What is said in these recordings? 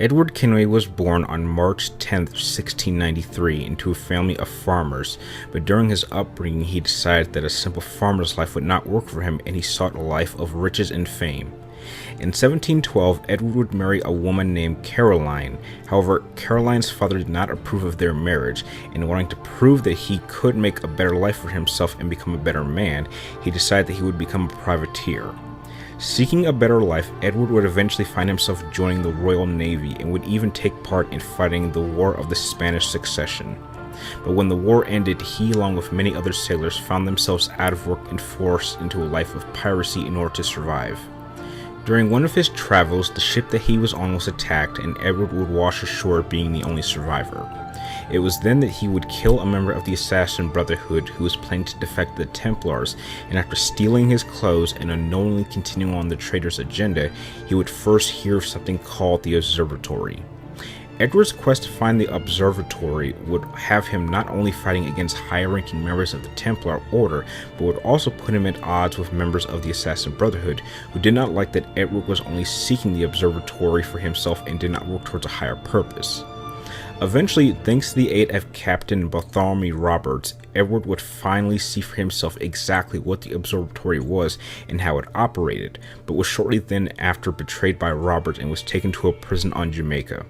Edward Kenway was born on March 10, 1693, into a family of farmers, but during his upbringing he decided that a simple farmer's life would not work for him and he sought a life of riches and fame. In 1712, Edward would marry a woman named Caroline. However, Caroline's father did not approve of their marriage, and wanting to prove that he could make a better life for himself and become a better man, he decided that he would become a privateer. Seeking a better life, Edward would eventually find himself joining the Royal Navy and would even take part in fighting the War of the Spanish Succession. But when the war ended, he, along with many other sailors, found themselves out of work and forced into a life of piracy in order to survive. During one of his travels, the ship that he was on was attacked, and Edward would wash ashore, being the only survivor. It was then that he would kill a member of the assassin brotherhood who was planning to defect to the Templars, and after stealing his clothes and unknowingly continuing on the traitor's agenda, he would first hear of something called the Observatory. Edward's quest to find the Observatory would have him not only fighting against higher-ranking members of the Templar Order, but would also put him at odds with members of the Assassin Brotherhood, who did not like that Edward was only seeking the Observatory for himself and did not work towards a higher purpose. Eventually, thanks to the aid of Captain Bartholomew Roberts, Edward would finally see for himself exactly what the Observatory was and how it operated, but was shortly then after betrayed by Roberts and was taken to a prison on Jamaica.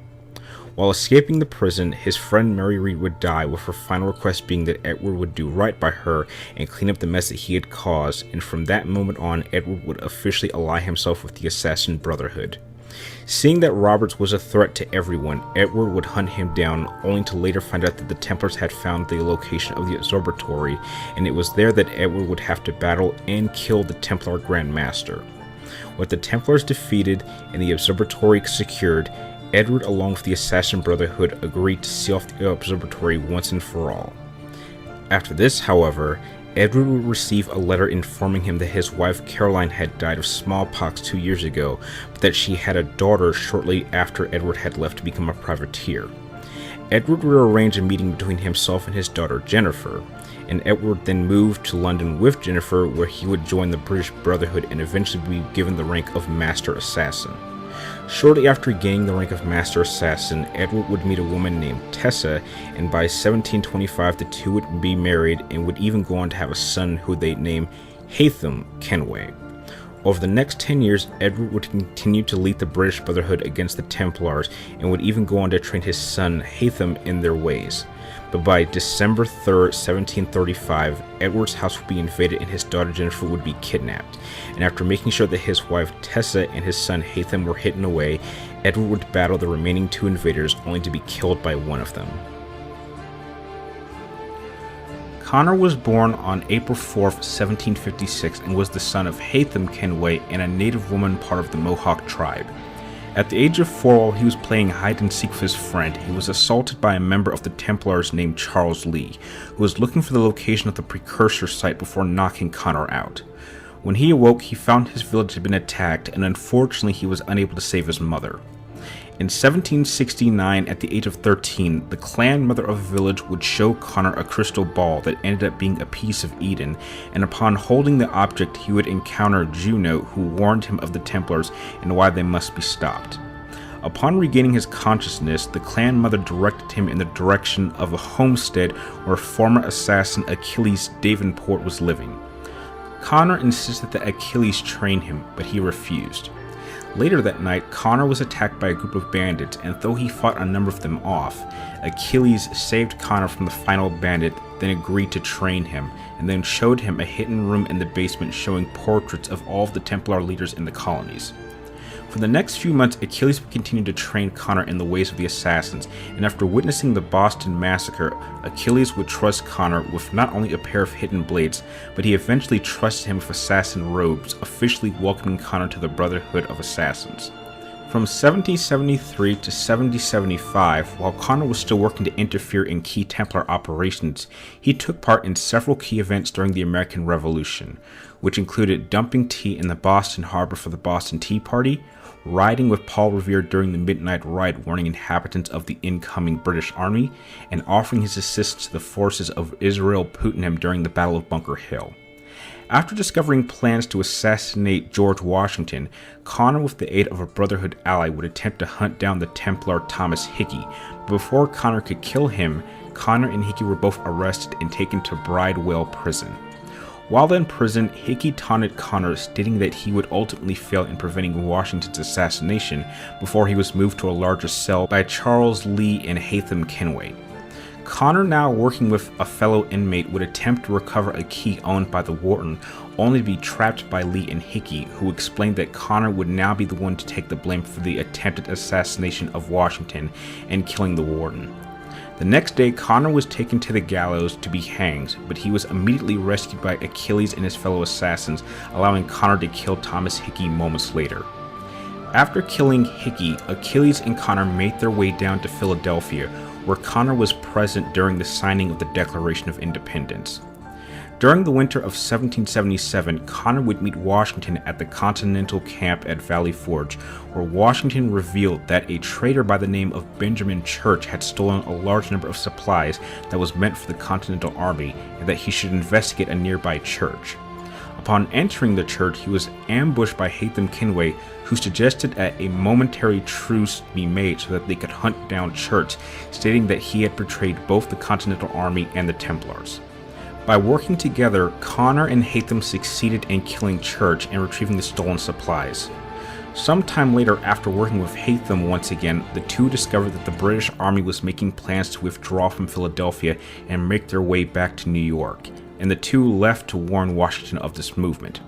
While escaping the prison, his friend Mary Read would die, with her final request being that Edward would do right by her and clean up the mess that he had caused, and from that moment on, Edward would officially ally himself with the Assassin Brotherhood. Seeing that Roberts was a threat to everyone, Edward would hunt him down, only to later find out that the Templars had found the location of the Observatory, and it was there that Edward would have to battle and kill the Templar Grand Master. With the Templars defeated and the Observatory secured, Edward, along with the Assassin Brotherhood, agreed to seal off the Observatory once and for all. After this, however, Edward would receive a letter informing him that his wife Caroline had died of smallpox 2 years ago, but that she had a daughter shortly after Edward had left to become a privateer. Edward would arrange a meeting between himself and his daughter Jennifer, and Edward then moved to London with Jennifer, where he would join the British Brotherhood and eventually be given the rank of Master Assassin. Shortly after gaining the rank of Master Assassin, Edward would meet a woman named Tessa, and by 1725 the two would be married and would even go on to have a son who they'd name Haytham Kenway. Over the next 10 years, Edward would continue to lead the British Brotherhood against the Templars and would even go on to train his son Haytham in their ways. But by December 3rd, 1735, Edward's house would be invaded and his daughter Jennifer would be kidnapped. And after making sure that his wife Tessa and his son Haytham were hidden away, Edward would battle the remaining two invaders, only to be killed by one of them. Connor was born on April 4th, 1756, and was the son of Haytham Kenway and a native woman part of the Mohawk tribe. At the age of 4, while he was playing hide-and-seek with his friend, he was assaulted by a member of the Templars named Charles Lee, who was looking for the location of the precursor site before knocking Connor out. When he awoke, he found his village had been attacked, and unfortunately he was unable to save his mother. In 1769, at the age of 13, the clan mother of the village would show Connor a crystal ball that ended up being a piece of Eden, and upon holding the object he would encounter Juno, who warned him of the Templars and why they must be stopped. Upon regaining his consciousness, the clan mother directed him in the direction of a homestead where former assassin Achilles Davenport was living. Connor insisted that Achilles train him, but he refused. Later that night, Connor was attacked by a group of bandits, and though he fought a number of them off, Achilles saved Connor from the final bandit, then agreed to train him, and then showed him a hidden room in the basement showing portraits of all of the Templar leaders in the colonies. For the next few months, Achilles would continue to train Connor in the ways of the assassins, and after witnessing the Boston Massacre, Achilles would trust Connor with not only a pair of hidden blades, but he eventually trusted him with assassin robes, officially welcoming Connor to the Brotherhood of Assassins. From 1773 to 1775, while Connor was still working to interfere in key Templar operations, he took part in several key events during the American Revolution, which included dumping tea in the Boston Harbor for the Boston Tea Party, riding with Paul Revere during the Midnight Ride warning inhabitants of the incoming British Army, and offering his assistance to the forces of Israel Putnam during the Battle of Bunker Hill. After discovering plans to assassinate George Washington, Connor, with the aid of a Brotherhood ally, would attempt to hunt down the Templar Thomas Hickey. But before Connor could kill him, Connor and Hickey were both arrested and taken to Bridewell Prison. While in prison, Hickey taunted Connor, stating that he would ultimately fail in preventing Washington's assassination before he was moved to a larger cell by Charles Lee and Hatham Kenway. Connor, now working with a fellow inmate, would attempt to recover a key owned by the warden, only to be trapped by Lee and Hickey, who explained that Connor would now be the one to take the blame for the attempted assassination of Washington and killing the warden. The next day, Connor was taken to the gallows to be hanged, but he was immediately rescued by Achilles and his fellow assassins, allowing Connor to kill Thomas Hickey moments later. After killing Hickey, Achilles and Connor made their way down to Philadelphia, where Connor was present during the signing of the Declaration of Independence. During the winter of 1777, Connor would meet Washington at the Continental Camp at Valley Forge, where Washington revealed that a trader by the name of Benjamin Church had stolen a large number of supplies that was meant for the Continental Army, and that he should investigate a nearby church. Upon entering the church, he was ambushed by Hatham Kenway, who suggested that a momentary truce be made so that they could hunt down Church, stating that he had betrayed both the Continental Army and the Templars. By working together, Connor and Hatham succeeded in killing Church and retrieving the stolen supplies. Sometime later, after working with Hatham once again, the two discovered that the British Army was making plans to withdraw from Philadelphia and make their way back to New York, and the two left to warn Washington of this movement.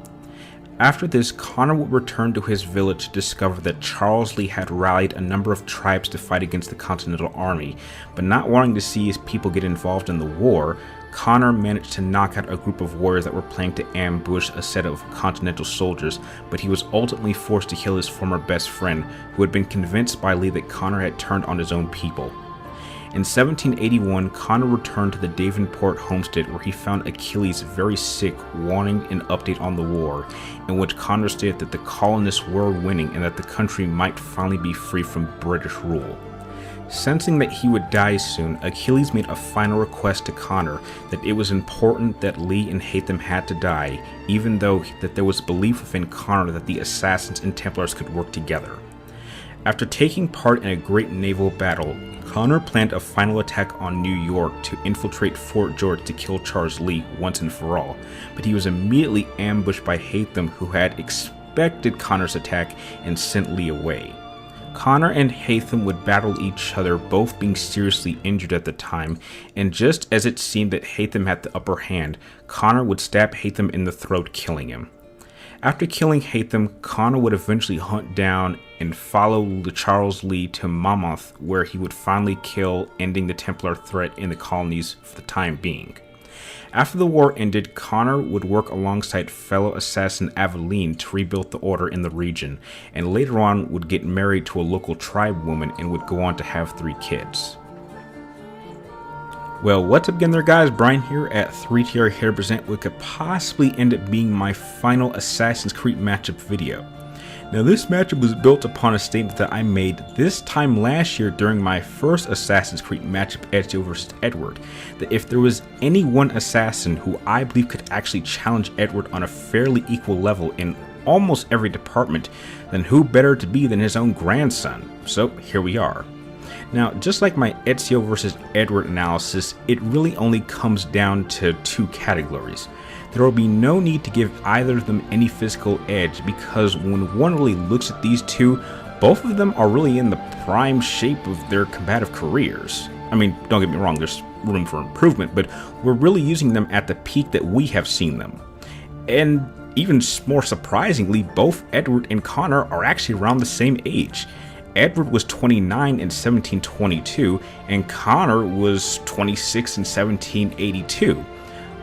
After this, Connor would return to his village to discover that Charles Lee had rallied a number of tribes to fight against the Continental Army, but not wanting to see his people get involved in the war, Connor managed to knock out a group of warriors that were planning to ambush a set of Continental soldiers, but he was ultimately forced to kill his former best friend, who had been convinced by Lee that Connor had turned on his own people. In 1781, Connor returned to the Davenport homestead, where he found Achilles very sick, wanting an update on the war, in which Connor stated that the colonists were winning and that the country might finally be free from British rule. Sensing that he would die soon, Achilles made a final request to Connor that it was important that Lee and Hatham had to die, even though that there was belief within Connor that the assassins and Templars could work together. After taking part in a great naval battle, Connor planned a final attack on New York to infiltrate Fort George to kill Charles Lee once and for all, but he was immediately ambushed by Hatham, who had expected Connor's attack and sent Lee away. Connor and Hatham would battle each other, both being seriously injured at the time, and just as it seemed that Hatham had the upper hand, Connor would stab Hatham in the throat, killing him. After killing Hatham, Connor would eventually hunt down and follow Charles Lee to Monmouth, where he would finally kill, ending the Templar threat in the colonies for the time being. After the war ended, Connor would work alongside fellow assassin Aveline to rebuild the order in the region, and later on would get married to a local tribe woman and would go on to have 3 kids. Well, what's up again there, guys? Brian here at 3TR here to present what could possibly end up being my final Assassin's Creed matchup video. Now, this matchup was built upon a statement that I made this time last year during my first Assassin's Creed matchup, Ezio vs. Edward, that if there was any one assassin who I believe could actually challenge Edward on a fairly equal level in almost every department, then who better to be than his own grandson? So here we are. Now, just like my Ezio vs. Edward analysis, it really only comes down to 2 categories. There will be no need to give either of them any physical edge, because when one really looks at these two, both of them are really in the prime shape of their combative careers. I mean, don't get me wrong, there's room for improvement, but we're really using them at the peak that we have seen them. And even more surprisingly, both Edward and Connor are actually around the same age. Edward was 29 in 1722, and Connor was 26 in 1782.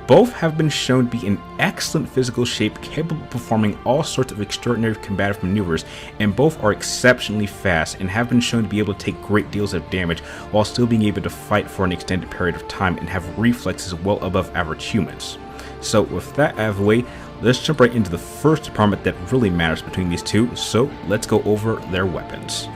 Both have been shown to be in excellent physical shape, capable of performing all sorts of extraordinary combative maneuvers, and both are exceptionally fast and have been shown to be able to take great deals of damage while still being able to fight for an extended period of time and have reflexes well above average humans. So with that out of the way, let's jump right into the first department that really matters between these two, so let's go over their weapons.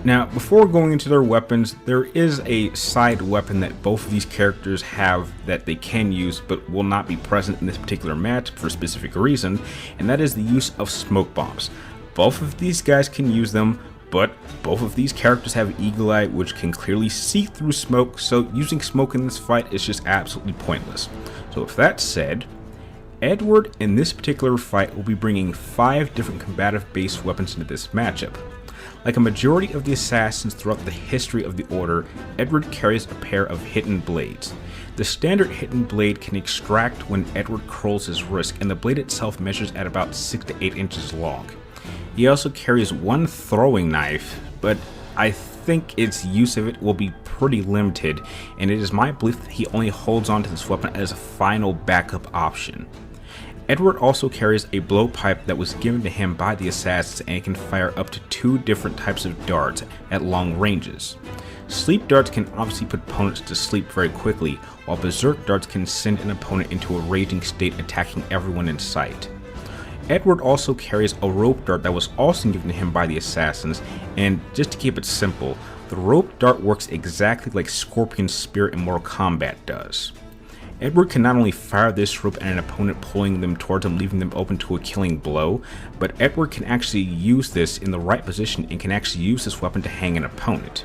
Now, before going into their weapons, there is a side weapon that both of these characters have that they can use but will not be present in this particular match for a specific reason, and that is the use of smoke bombs. Both of these guys can use them, but both of these characters have Eagle Eye, which can clearly see through smoke, so using smoke in this fight is just absolutely pointless. So with that said, Edward in this particular fight will be bringing 5 different combative based weapons into this matchup. Like a majority of the assassins throughout the history of the Order, Edward carries a pair of hidden blades. The standard hidden blade can extract when Edward curls his wrist, and the blade itself measures at about 6 to 8 inches long. He also carries one throwing knife, but I think its use of it will be pretty limited, and it is my belief that he only holds on to this weapon as a final backup option. Edward also carries a blowpipe that was given to him by the assassins, and it can fire up to 2 different types of darts at long ranges. Sleep darts can obviously put opponents to sleep very quickly, while berserk darts can send an opponent into a raging state, attacking everyone in sight. Edward also carries a rope dart that was also given to him by the assassins, and just to keep it simple, the rope dart works exactly like Scorpion's spear in Mortal Kombat does. Edward can not only fire this rope at an opponent, pulling them towards him, leaving them open to a killing blow, but Edward can actually use this in the right position and can actually use this weapon to hang an opponent.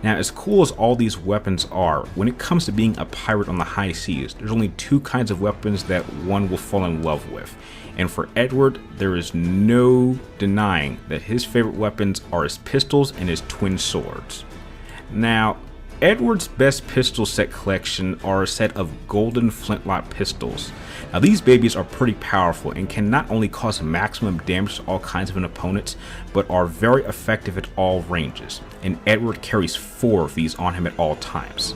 Now, as cool as all these weapons are, when it comes to being a pirate on the high seas, there's only 2 kinds of weapons that one will fall in love with. And for Edward, there is no denying that his favorite weapons are his pistols and his twin swords. Now, Edward's best pistol set collection are a set of golden flintlock pistols. Now these babies are pretty powerful and can not only cause maximum damage to all kinds of opponents, but are very effective at all ranges, and Edward carries 4 of these on him at all times.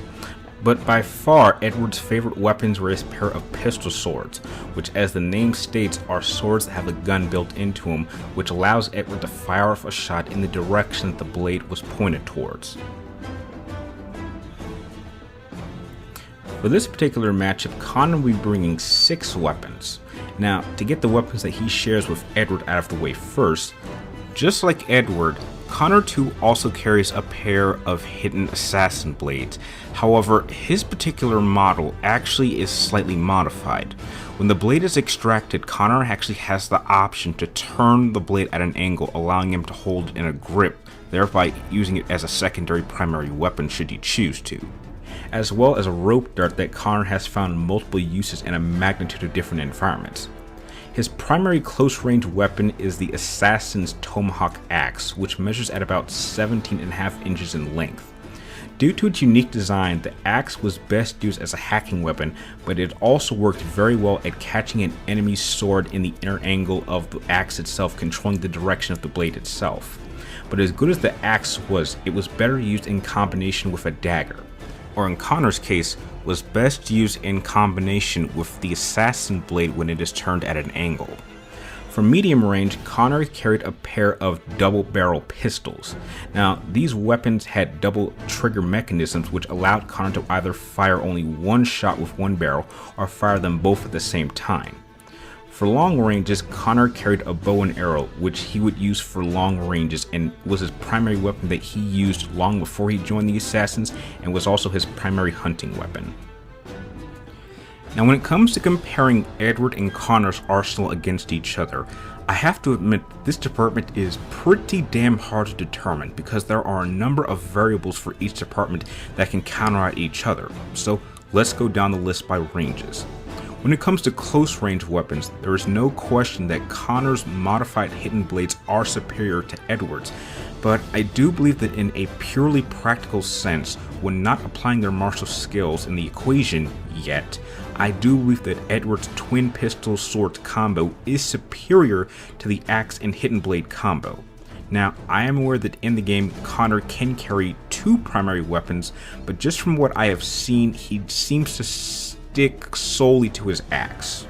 But by far, Edward's favorite weapons were his pair of pistol swords, which as the name states are swords that have a gun built into them, which allows Edward to fire off a shot in the direction that the blade was pointed towards. For this particular matchup, Connor will be bringing 6 weapons. Now, to get the weapons that he shares with Edward out of the way first, just like Edward, Connor too also carries a pair of hidden assassin blades. However, his particular model actually is slightly modified. When the blade is extracted, Connor actually has the option to turn the blade at an angle, allowing him to hold it in a grip, thereby using it as a secondary primary weapon should he choose to, as well as a rope dart that Connor has found multiple uses in a magnitude of different environments. His primary close-range weapon is the Assassin's Tomahawk Axe, which measures at about 17.5 inches in length. Due to its unique design, the axe was best used as a hacking weapon, but it also worked very well at catching an enemy's sword in the inner angle of the axe itself, controlling the direction of the blade itself. But as good as the axe was, it was better used in combination with a dagger, or in Connor's case, was best used in combination with the assassin blade when it is turned at an angle. For medium range, Connor carried a pair of double barrel pistols. Now, these weapons had double trigger mechanisms which allowed Connor to either fire only one shot with one barrel or fire them both at the same time. For long ranges, Connor carried a bow and arrow, which he would use for long ranges and was his primary weapon that he used long before he joined the Assassins, and was also his primary hunting weapon. Now when it comes to comparing Edward and Connor's arsenal against each other, I have to admit this department is pretty damn hard to determine because there are a number of variables for each department that can counteract each other. So let's go down the list by ranges. When it comes to close range weapons, there is no question that Connor's modified hidden blades are superior to Edward's, but I do believe that in a purely practical sense, when not applying their martial skills in the equation yet, I do believe that Edward's twin pistol sword combo is superior to the axe and hidden blade combo. Now, I am aware that in the game, Connor can carry 2 primary weapons, but just from what I have seen, he seems to stick solely to his axe.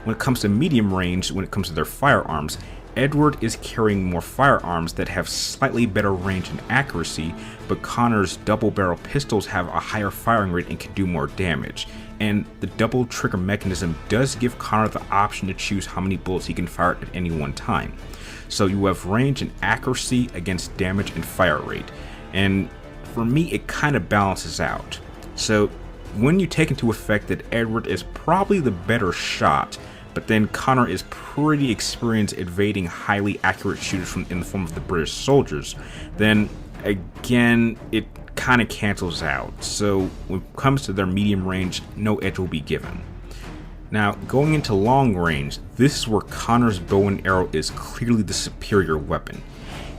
When it comes to medium range, when it comes to their firearms, Edward is carrying more firearms that have slightly better range and accuracy, but Connor's double barrel pistols have a higher firing rate and can do more damage. and the double trigger mechanism does give Connor the option to choose how many bullets he can fire at any one time. So you have range and accuracy against damage and fire rate, and for me it kind of balances out. So when you take into effect that Edward is probably the better shot, but then Connor is pretty experienced evading highly accurate shooters in the form of the British soldiers, then again it kind of cancels out. So when it comes to their medium range, no edge will be given. Now, going into long range, this is where Connor's bow and arrow is clearly the superior weapon.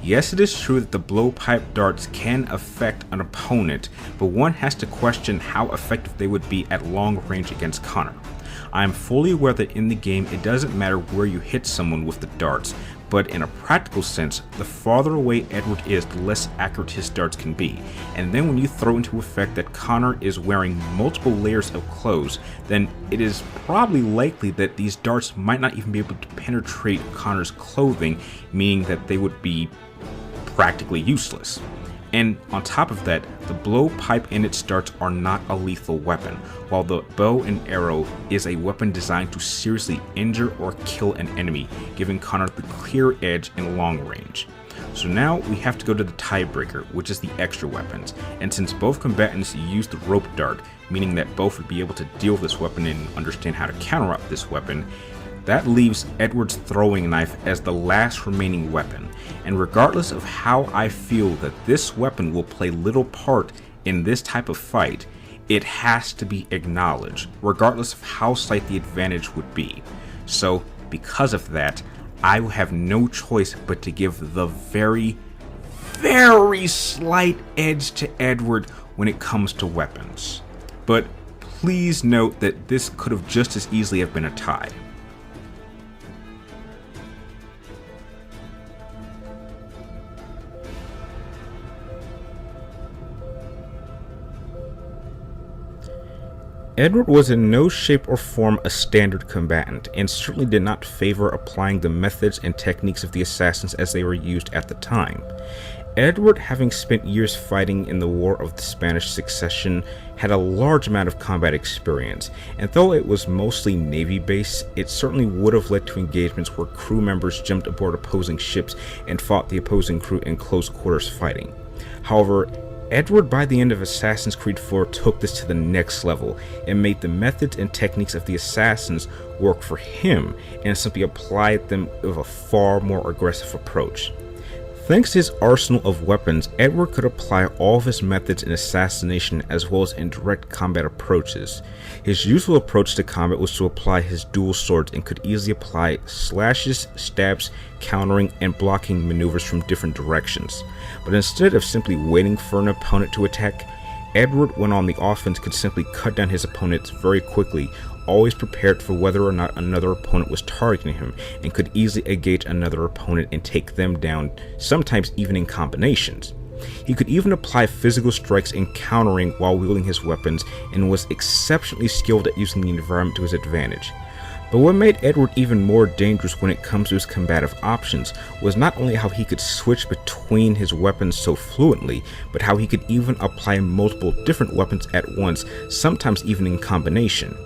Yes, it is true that the blowpipe darts can affect an opponent, but one has to question how effective they would be at long range against Connor. I am fully aware that in the game it doesn't matter where you hit someone with the darts, but in a practical sense, the farther away Edward is, the less accurate his darts can be. And then when you throw into effect that Connor is wearing multiple layers of clothes, then it is probably likely that these darts might not even be able to penetrate Connor's clothing, meaning that they would be practically useless. And on top of that, the blowpipe and its darts are not a lethal weapon, while the bow and arrow is a weapon designed to seriously injure or kill an enemy, giving Connor the clear edge in long range. So now we have to go to the tiebreaker, which is the extra weapons, and since both combatants use the rope dart, meaning that both would be able to deal with this weapon and understand how to counteract this weapon, that leaves Edward's throwing knife as the last remaining weapon, and regardless of how I feel that this weapon will play little part in this type of fight, it has to be acknowledged, regardless of how slight the advantage would be. So because of that, I will have no choice but to give the very, very slight edge to Edward when it comes to weapons. But please note that this could have just as easily have been a tie. Edward was in no shape or form a standard combatant, and certainly did not favor applying the methods and techniques of the assassins as they were used at the time. Edward, having spent years fighting in the War of the Spanish Succession, had a large amount of combat experience, and though it was mostly Navy-based, it certainly would have led to engagements where crew members jumped aboard opposing ships and fought the opposing crew in close quarters fighting. However, Edward, by the end of Assassin's Creed 4, took this to the next level and made the methods and techniques of the assassins work for him and simply applied them with a far more aggressive approach. Thanks to his arsenal of weapons, Edward could apply all of his methods in assassination as well as in direct combat approaches. His usual approach to combat was to apply his dual swords and could easily apply slashes, stabs, countering, and blocking maneuvers from different directions. But instead of simply waiting for an opponent to attack, Edward, when on the offense, could simply cut down his opponents very quickly, always prepared for whether or not another opponent was targeting him, and could easily engage another opponent and take them down, sometimes even in combinations. He could even apply physical strikes and countering while wielding his weapons, and was exceptionally skilled at using the environment to his advantage. But what made Edward even more dangerous when it comes to his combative options was not only how he could switch between his weapons so fluently, but how he could even apply multiple different weapons at once, sometimes even in combination.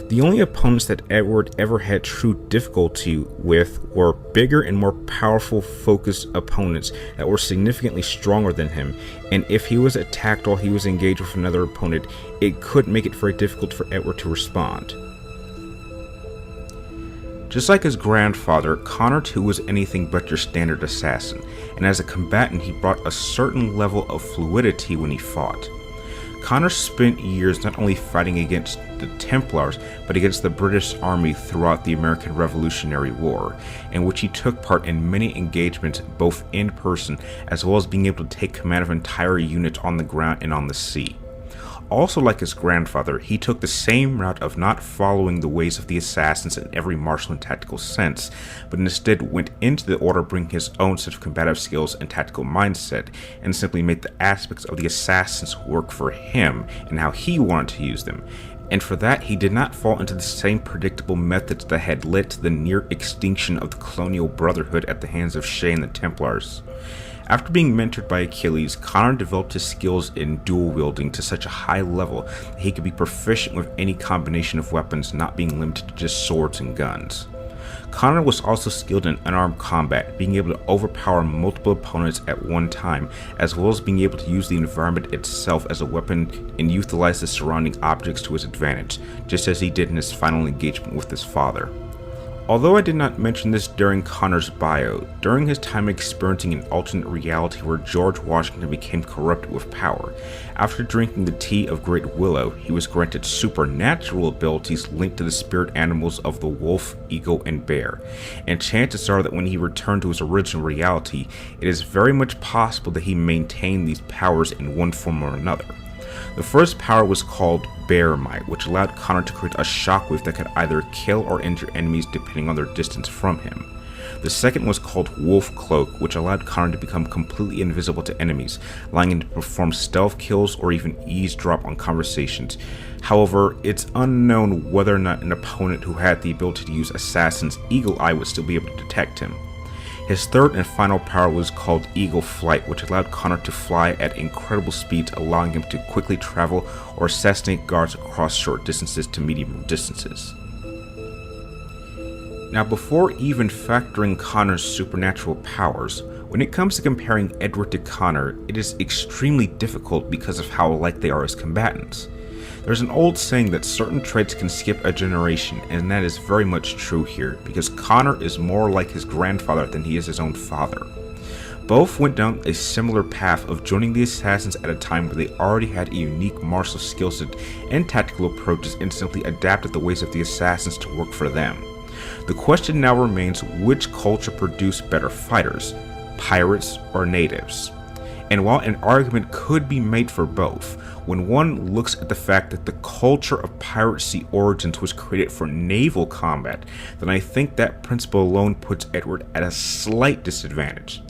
The only opponents that Edward ever had true difficulty with were bigger and more powerful focused opponents that were significantly stronger than him, and if he was attacked while he was engaged with another opponent, it could make it very difficult for Edward to respond. Just like his grandfather, Connor too was anything but your standard assassin, and as a combatant he brought a certain level of fluidity when he fought. Connor spent years not only fighting against the Templars, but against the British Army throughout the American Revolutionary War, in which he took part in many engagements both in person as well as being able to take command of entire units on the ground and on the sea. Also, like his grandfather, he took the same route of not following the ways of the assassins in every martial and tactical sense, but instead went into the order bringing his own set of combative skills and tactical mindset, and simply made the aspects of the assassins work for him and how he wanted to use them. And for that, he did not fall into the same predictable methods that had led to the near extinction of the colonial brotherhood at the hands of Shay and the Templars. After being mentored by Achilles, Connor developed his skills in dual wielding to such a high level that he could be proficient with any combination of weapons, not being limited to just swords and guns. Connor was also skilled in unarmed combat, being able to overpower multiple opponents at one time, as well as being able to use the environment itself as a weapon and utilize the surrounding objects to his advantage, just as he did in his final engagement with his father. Although I did not mention this during Connor's bio, during his time experiencing an alternate reality where George Washington became corrupted with power, after drinking the tea of Great Willow, he was granted supernatural abilities linked to the spirit animals of the wolf, eagle, and bear, and chances are that when he returned to his original reality, it is very much possible that he maintained these powers in one form or another. The first power was called Bear Might, which allowed Connor to create a shockwave that could either kill or injure enemies depending on their distance from him. The second was called Wolf Cloak, which allowed Connor to become completely invisible to enemies, allowing him to perform stealth kills or even eavesdrop on conversations. However, it's unknown whether or not an opponent who had the ability to use Assassin's Eagle Eye would still be able to detect him. His third and final power was called Eagle Flight, which allowed Connor to fly at incredible speeds, allowing him to quickly travel or assassinate guards across short distances to medium distances. Now, before even factoring Connor's supernatural powers, when it comes to comparing Edward to Connor, it is extremely difficult because of how alike they are as combatants. There's an old saying that certain traits can skip a generation, and that is very much true here, because Connor is more like his grandfather than he is his own father. Both went down a similar path of joining the Assassins at a time where they already had a unique martial skill set and tactical approaches and simply adapted the ways of the Assassins to work for them. The question now remains, which culture produced better fighters, pirates or natives? And while an argument could be made for both, when one looks at the fact that the culture of piracy origins was created for naval combat, then I think that principle alone puts Edward at a slight disadvantage.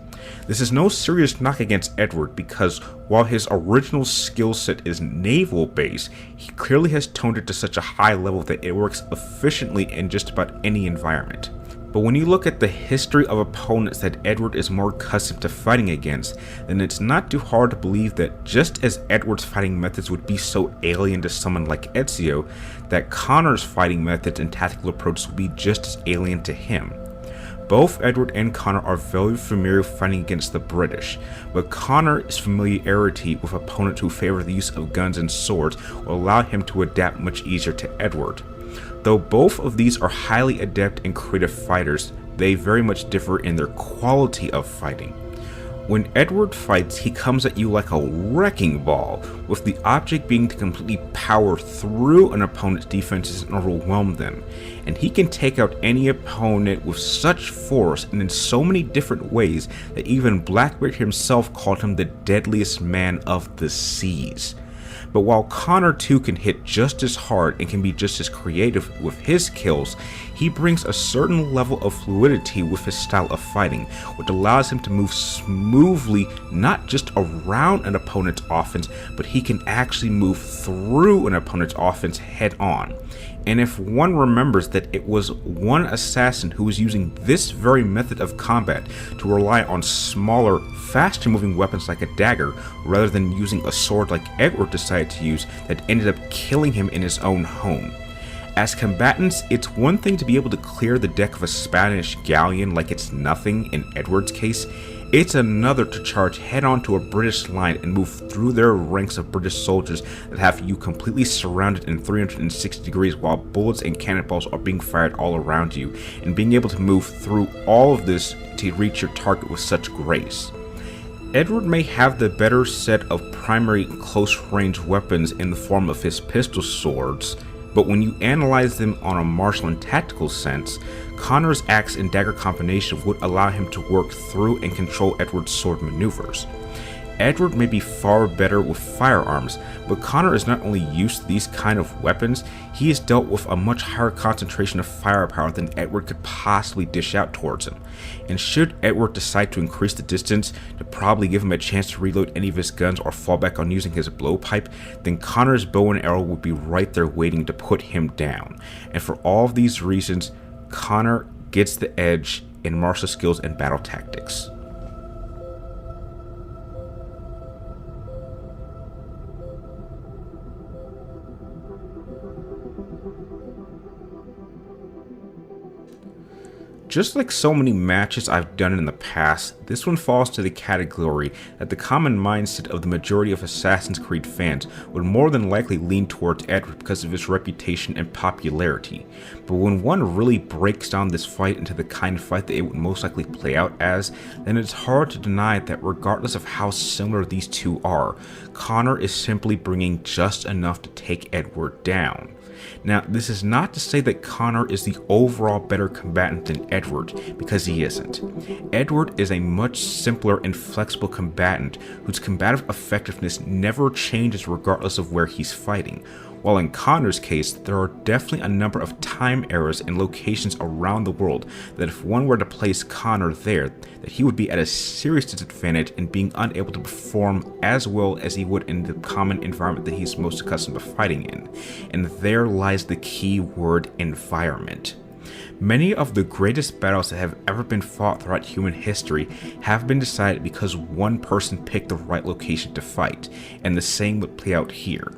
This is no serious knock against Edward, because while his original skill set is naval based, he clearly has toned it to such a high level that it works efficiently in just about any environment. But when you look at the history of opponents that Edward is more accustomed to fighting against, then it's not too hard to believe that just as Edward's fighting methods would be so alien to someone like Ezio, that Connor's fighting methods and tactical approaches would be just as alien to him. Both Edward and Connor are very familiar with fighting against the British, but Connor's familiarity with opponents who favor the use of guns and swords will allow him to adapt much easier to Edward. Though both of these are highly adept and creative fighters, they very much differ in their quality of fighting. When Edward fights, he comes at you like a wrecking ball, with the object being to completely power through an opponent's defenses and overwhelm them, and he can take out any opponent with such force and in so many different ways that even Blackbeard himself called him the deadliest man of the seas. But while Connor too can hit just as hard and can be just as creative with his kills, he brings a certain level of fluidity with his style of fighting, which allows him to move smoothly not just around an opponent's offense, but he can actually move through an opponent's offense head on. And if one remembers that it was one assassin who was using this very method of combat to rely on smaller, faster moving weapons like a dagger, rather than using a sword like Edward decided to use, that ended up killing him in his own home. As combatants, it's one thing to be able to clear the deck of a Spanish galleon like it's nothing in Edward's case. It's another to charge head-on to a British line and move through their ranks of British soldiers that have you completely surrounded in 360 degrees while bullets and cannonballs are being fired all around you, and being able to move through all of this to reach your target with such grace. Edward may have the better set of primary close-range weapons in the form of his pistol swords, but when you analyze them on a martial and tactical sense, Connor's axe and dagger combination would allow him to work through and control Edward's sword maneuvers. Edward may be far better with firearms, but Connor is not only used to these kind of weapons, he has dealt with a much higher concentration of firepower than Edward could possibly dish out towards him. And should Edward decide to increase the distance to probably give him a chance to reload any of his guns or fall back on using his blowpipe, then Connor's bow and arrow would be right there waiting to put him down. And for all of these reasons, Connor gets the edge in martial skills and battle tactics. Just like so many matches I've done in the past, this one falls to the category that the common mindset of the majority of Assassin's Creed fans would more than likely lean towards Edward because of his reputation and popularity. But when one really breaks down this fight into the kind of fight that it would most likely play out as, then it's hard to deny that regardless of how similar these two are, Connor is simply bringing just enough to take Edward down. Now, this is not to say that Connor is the overall better combatant than Edward, because he isn't. Edward is a much simpler and flexible combatant whose combative effectiveness never changes regardless of where he's fighting. While in Connor's case, there are definitely a number of time eras and locations around the world that if one were to place Connor there, that he would be at a serious disadvantage in being unable to perform as well as he would in the common environment that he's most accustomed to fighting in. And there lies the key word: environment. Many of the greatest battles that have ever been fought throughout human history have been decided because one person picked the right location to fight, and the same would play out here.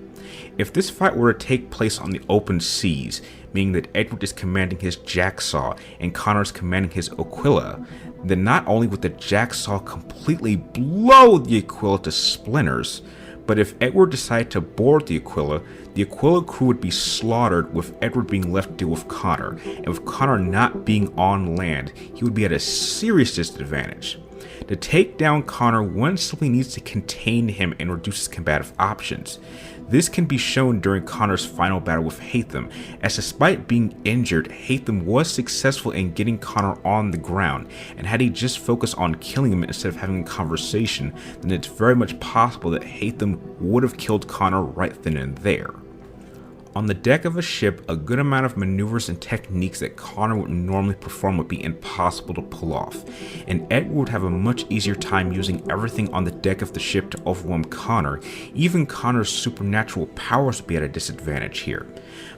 If this fight were to take place on the open seas, meaning that Edward is commanding his Jacksaw and Connor is commanding his Aquila, then not only would the Jacksaw completely blow the Aquila to splinters, but if Edward decided to board the Aquila crew would be slaughtered, with Edward being left to deal with Connor, and with Connor not being on land, he would be at a serious disadvantage. To take down Connor, one simply needs to contain him and reduce his combative options. This can be shown during Connor's final battle with Hatham, as despite being injured, Hatham was successful in getting Connor on the ground, and had he just focused on killing him instead of having a conversation, then it's very much possible that Hatham would have killed Connor right then and there. On the deck of a ship, a good amount of maneuvers and techniques that Connor would normally perform would be impossible to pull off, and Edward would have a much easier time using everything on the deck of the ship to overwhelm Connor. Even Connor's supernatural powers would be at a disadvantage here.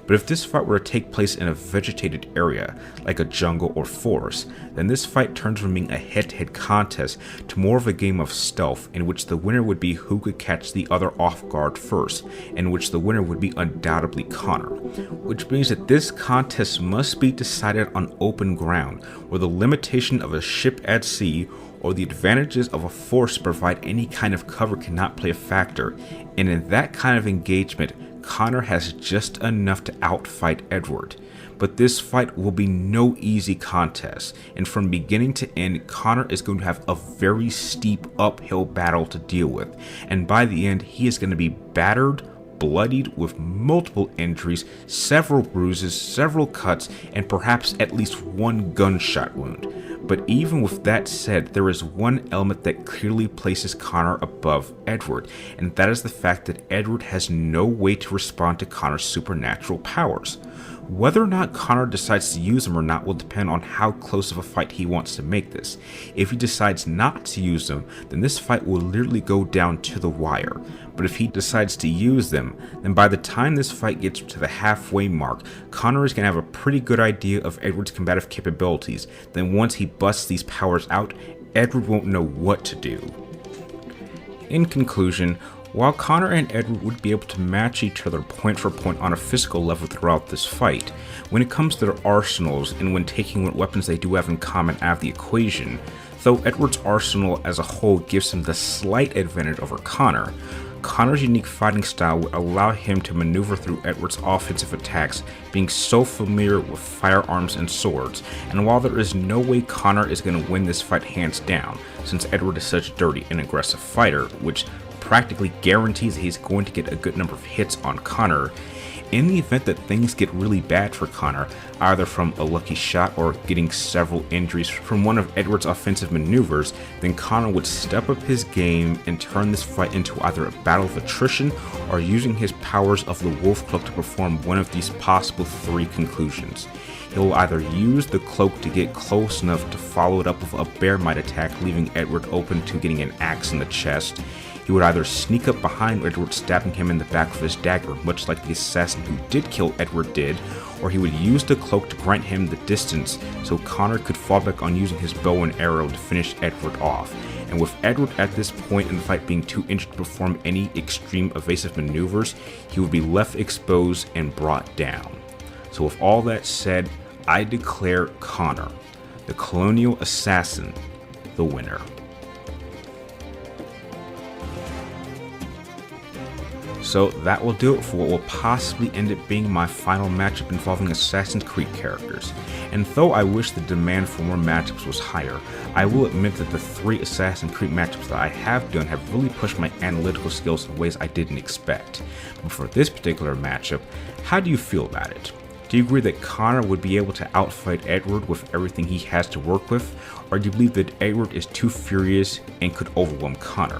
But if this fight were to take place in a vegetated area, like a jungle or forest, then this fight turns from being a head-to-head contest to more of a game of stealth, in which the winner would be who could catch the other off guard first, in which the winner would be undoubtedly Connor. Which means that this contest must be decided on open ground, where the limitation of a ship at sea or the advantages of a force to provide any kind of cover cannot play a factor, and in that kind of engagement, Connor has just enough to outfight Edward. But this fight will be no easy contest, and from beginning to end, Connor is going to have a very steep uphill battle to deal with, and by the end, he is going to be battered, bloodied, with multiple injuries, several bruises, several cuts, and perhaps at least one gunshot wound. But even with that said, there is one element that clearly places Connor above Edward, and that is the fact that Edward has no way to respond to Connor's supernatural powers. Whether or not Connor decides to use them or not will depend on how close of a fight he wants to make this. If he decides not to use them, then this fight will literally go down to the wire. But if he decides to use them, then by the time this fight gets to the halfway mark, Connor is going to have a pretty good idea of Edward's combative capabilities. Then once he busts these powers out, Edward won't know what to do. In conclusion, while Connor and Edward would be able to match each other point for point on a physical level throughout this fight, when it comes to their arsenals and when taking what weapons they do have in common out of the equation, though Edward's arsenal as a whole gives him the slight advantage over Connor, Connor's unique fighting style would allow him to maneuver through Edward's offensive attacks, being so familiar with firearms and swords, and while there is no way Connor is going to win this fight hands down, since Edward is such a dirty and aggressive fighter, which practically guarantees that he's going to get a good number of hits on Connor, in the event that things get really bad for Connor, either from a lucky shot or getting several injuries from one of Edward's offensive maneuvers, then Connor would step up his game and turn this fight into either a battle of attrition or using his powers of the Wolf Cloak to perform one of these possible three conclusions. He will either use the cloak to get close enough to follow it up with a bear might attack, leaving Edward open to getting an axe in the chest. He would either sneak up behind Edward, stabbing him in the back with his dagger, much like the assassin who did kill Edward did, or he would use the cloak to grant him the distance so Connor could fall back on using his bow and arrow to finish Edward off. And with Edward at this point in the fight being too injured to perform any extreme evasive maneuvers, he would be left exposed and brought down. So with all that said, I declare Connor the Colonial Assassin, the winner. So that will do it for what will possibly end up being my final matchup involving Assassin's Creed characters. And though I wish the demand for more matchups was higher, I will admit that the 3 Assassin's Creed matchups that I have done have really pushed my analytical skills in ways I didn't expect. But for this particular matchup, how do you feel about it? Do you agree that Connor would be able to outfight Edward with everything he has to work with, or do you believe that Edward is too furious and could overwhelm Connor?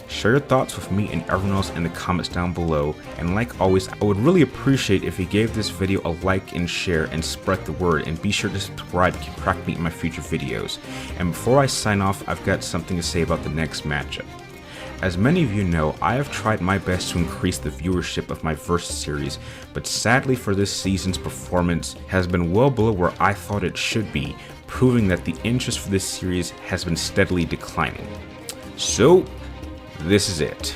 Share your thoughts with me and everyone else in the comments down below, and like always, I would really appreciate if you gave this video a like and share and spread the word, and be sure to subscribe to keep tracking me in my future videos. And before I sign off, I've got something to say about the next matchup. As many of you know, I have tried my best to increase the viewership of my Verse series, but sadly for this season's performance has been well below where I thought it should be, proving that the interest for this series has been steadily declining. So, this is it.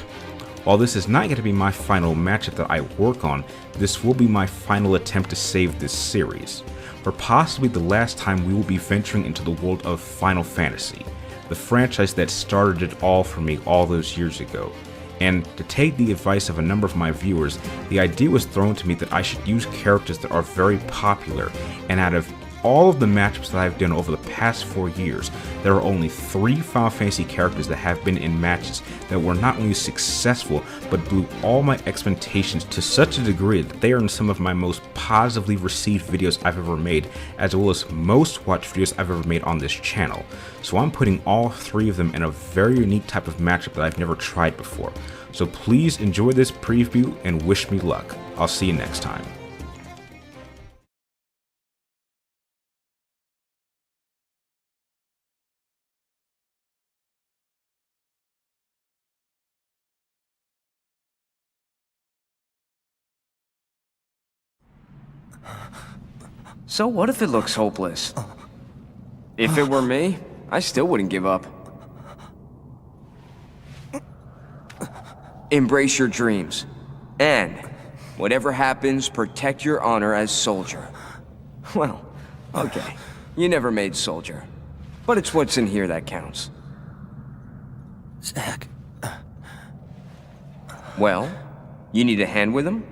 While this is not going to be my final matchup that I work on, this will be my final attempt to save this series, for possibly the last time we will be venturing into the world of Final Fantasy, the franchise that started it all for me all those years ago. And to take the advice of a number of my viewers, the idea was thrown to me that I should use characters that are very popular, and out of all of the matchups that I've done over the past 4 years, there are only 3 Final Fantasy characters that have been in matches that were not only successful, but blew all my expectations to such a degree that they are in some of my most positively received videos I've ever made, as well as most watched videos I've ever made on this channel. So I'm putting all 3 of them in a very unique type of matchup that I've never tried before. So please enjoy this preview and wish me luck. I'll see you next time. So what if it looks hopeless? If it were me, I still wouldn't give up. Embrace your dreams. And, whatever happens, protect your honor as soldier. Well, okay. You never made soldier. But it's what's in here that counts. Zack. Well, you need a hand with him?